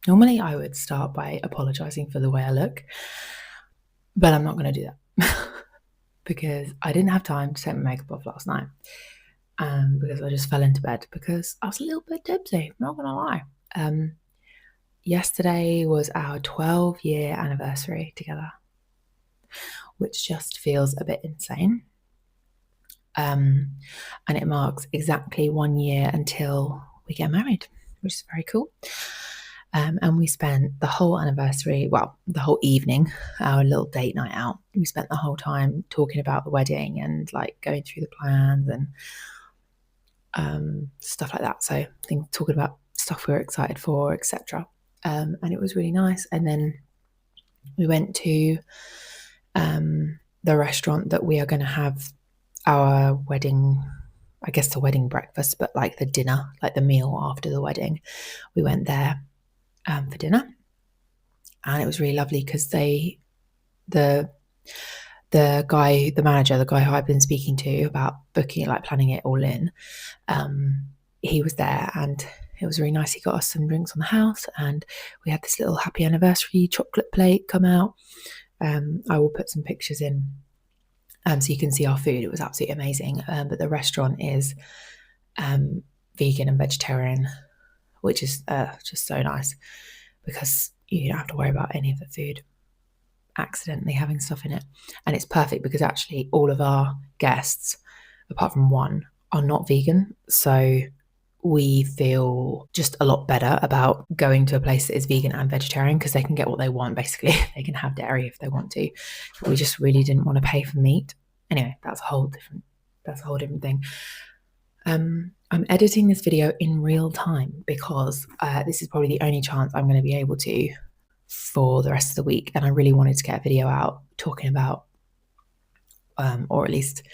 Normally I would start by apologising for the way I look, but I'm not going to do that because I didn't have time to take my makeup off last night. Because I just fell into bed because I was a little bit tipsy, not going to lie. Yesterday was our 12-year anniversary together, which just feels a bit insane. And it marks exactly 1 year until we get married, which is very cool. And we spent the whole anniversary, well, the whole evening, our little date night out. We spent the whole time talking about the wedding and like going through the plans and stuff like that. So I think talking about stuff we were excited for, etc. And it was really nice. And then we went to the restaurant that we are going to have our wedding, I guess the wedding breakfast, but like the dinner, like the meal after the wedding. We went there for dinner, and it was really lovely because the guy, the manager, the guy who I've been speaking to about booking it, like planning it all in, he was there, and it was really nice. He got us some drinks on the house, and we had this little happy anniversary chocolate plate come out. I will put some pictures in so you can see our food. It was absolutely amazing. But the restaurant is vegan and vegetarian, which is just so nice because you don't have to worry about any of the food accidentally having stuff in it. And it's perfect because actually all of our guests, apart from one, are not vegan. So we feel just a lot better about going to a place that is vegan and vegetarian because they can get what they want, basically. They can have dairy if they want to. We just really didn't want to pay for meat. Anyway, that's a whole different thing. I'm editing this video in real time because this is probably the only chance I'm going to be able to for the rest of the week, and I really wanted to get a video out talking about or at least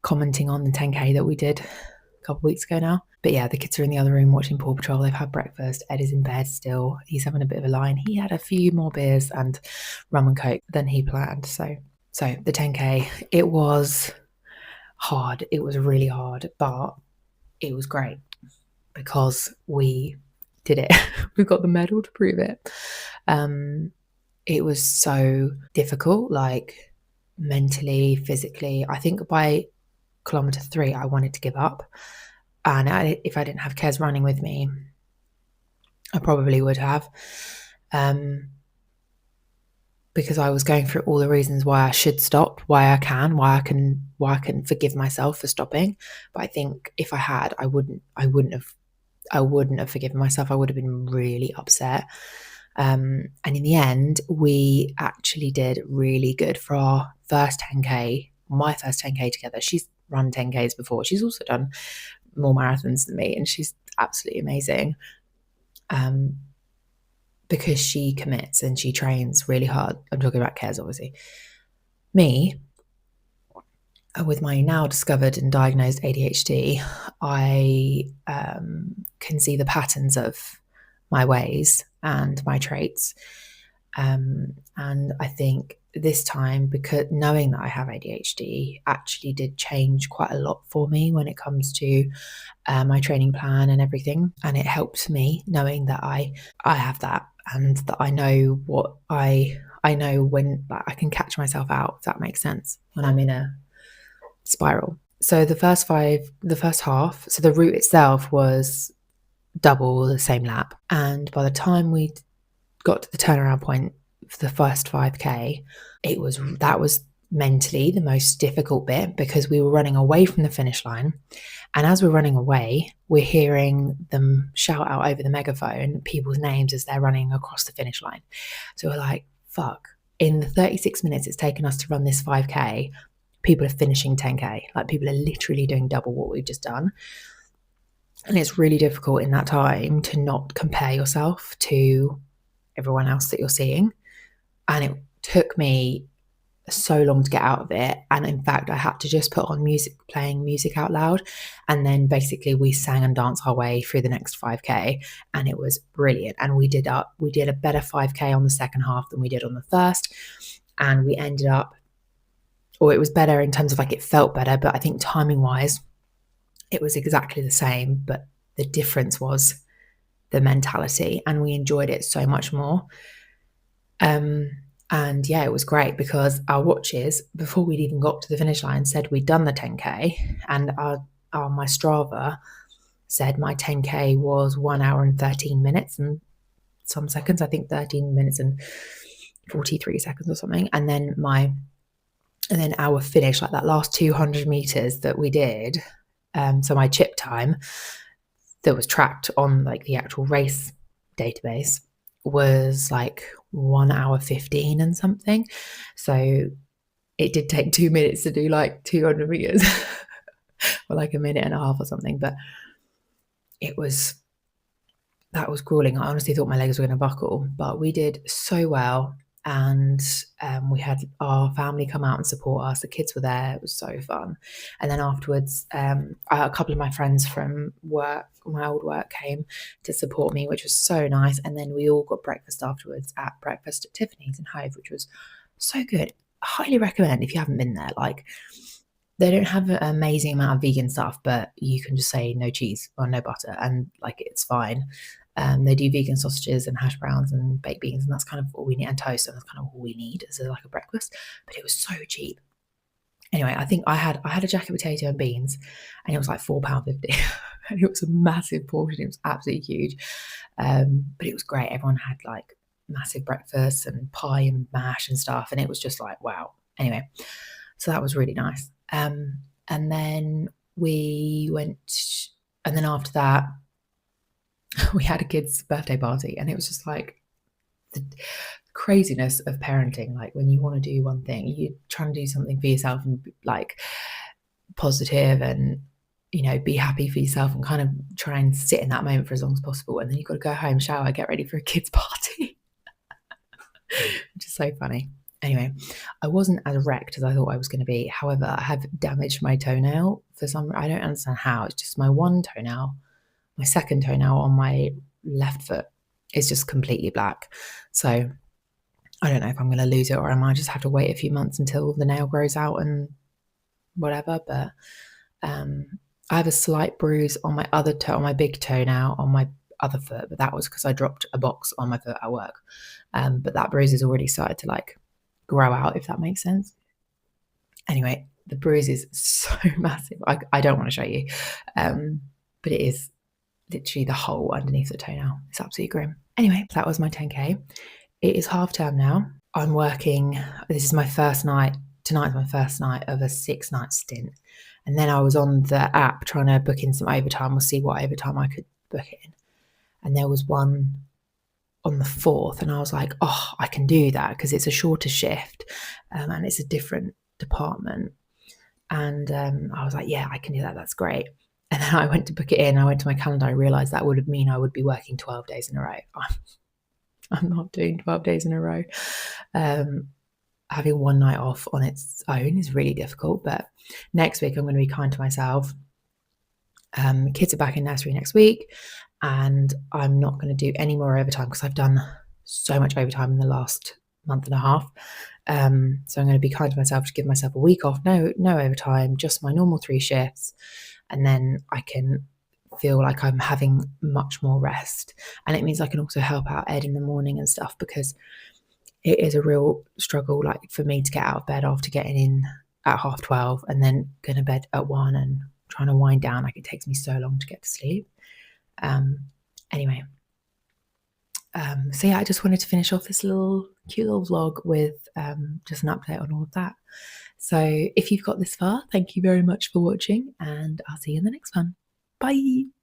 commenting on the 10k that we did a couple of weeks ago now. But yeah, the kids are in the other room watching Paw Patrol. They've had breakfast. Ed is in bed still. He's having a bit of a line. He had a few more beers and rum and coke than he planned. So the 10k, it was hard. It was really hard, but it was great because we did it. We got the medal to prove it. It was so difficult, like mentally, physically. I think by kilometer 3, I wanted to give up. And if I didn't have Kez running with me, I probably would have. Because I was going through all the reasons why I should stop, why I can forgive myself for stopping. But I think if I had, I wouldn't have forgiven myself. I would have been really upset. And in the end, we actually did really good for our first 10k, my first 10k together. She's run 10ks before. She's also done more marathons than me, and she's absolutely amazing. Because she commits and she trains really hard. I'm talking about Kez, obviously. Me, with my now discovered and diagnosed ADHD, I can see the patterns of my ways and my traits. And I think this time, because knowing that I have ADHD actually did change quite a lot for me when it comes to my training plan and everything. And it helped me knowing that I have that, and that I know what I know when I can catch myself out, if that makes sense, when I'm in a spiral. So the first half, so the route itself was double the same lap. And by the time we got to the turnaround point for the first 5k, that was mentally the most difficult bit because we were running away from the finish line. And as we're running away, we're hearing them shout out over the megaphone people's names as they're running across the finish line. So we're like, fuck, in the 36 minutes it's taken us to run this 5k, people are finishing 10k. Like, people are literally doing double what we've just done. And it's really difficult in that time to not compare yourself to everyone else that you're seeing. And it took me so long to get out of it. And in fact, I had to just put on playing music out loud. And then basically we sang and danced our way through the next 5k. And it was brilliant. And we did a better 5k on the second half than we did on the first. And we ended up, or it was better in terms of like, it felt better, but I think timing wise, it was exactly the same. But the difference was the mentality, and we enjoyed it so much more. And yeah, it was great because our watches, before we'd even got to the finish line, said we'd done the 10K, and my Strava said my 10K was 1 hour and 13 minutes and some seconds, I think 13 minutes and 43 seconds or something. And then our finish, like that last 200 meters that we did, so my chip time that was tracked on like the actual race database was like 1 hour 15 and something. So it did take 2 minutes to do like 200 meters or like a minute and a half or something, but that was grueling. I honestly thought my legs were going to buckle, but we did so well. And we had our family come out and support us. The kids were there. It was so fun. And then afterwards, a couple of my friends from work, my old work, came to support me, which was so nice. And then we all got breakfast afterwards at breakfast at Tiffany's in Hove, which was so good. I highly recommend if you haven't been there. Like, they don't have an amazing amount of vegan stuff, but you can just say no cheese or no butter, and like it's fine. They do vegan sausages and hash browns and baked beans, and that's kind of all we need, and toast, and that's kind of all we need as like a breakfast. But it was so cheap. Anyway, I think I had a jacket potato and beans, and it was like £4.50, and it was a massive portion. It was absolutely huge, but it was great. Everyone had like massive breakfasts and pie and mash and stuff, and it was just like wow. Anyway, so that was really nice. And then we went, and then after that, we had a kid's birthday party, and it was just like the craziness of parenting. Like when you want to do one thing, you're trying to do something for yourself and like positive and, you know, be happy for yourself and kind of try and sit in that moment for as long as possible. And then you've got to go home, shower, get ready for a kid's party, which is so funny. Anyway, I wasn't as wrecked as I thought I was going to be. However, I have damaged my toenail for some, I don't understand how. It's just my one toenail. My second toenail on my left foot is just completely black. So I don't know if I'm going to lose it or I might just have to wait a few months until the nail grows out and whatever. But I have a slight bruise on my other toe, on my big toe now, on my other foot. But that was because I dropped a box on my foot at work. But that bruise has already started to like grow out, if that makes sense. Anyway, the bruise is so massive. I don't want to show you. But it is literally the hole underneath the toenail. It's absolutely grim. Anyway, that was my 10K. It is half term now. I'm working. This is my first night. Tonight's my first night of a 6-night stint. And then I was on the app trying to book in some overtime. We'll see what overtime I could book in. And there was one on the 4th. And I was like, oh, I can do that because it's a shorter shift and it's a different department. And I was like, yeah, I can do that. That's great. And then I went to book it in. I went to my calendar. I realised that would mean I would be working 12 days in a row. I'm not doing 12 days in a row. Having one night off on its own is really difficult. But next week, I'm going to be kind to myself. Kids are back in nursery next week. And I'm not going to do any more overtime because I've done so much overtime in the last month and a half. So I'm going to be kind to myself to give myself a week off. No overtime, just my normal 3 shifts. And then I can feel like I'm having much more rest. And it means I can also help out Ed in the morning and stuff, because it is a real struggle, like for me to get out of bed after getting in at 12:30 and then going to bed at 1 and trying to wind down. Like it takes me so long to get to sleep. Anyway, so yeah, I just wanted to finish off this cute little vlog with just an update on all of that. So if you've got this far, thank you very much for watching, and I'll see you in the next one. Bye.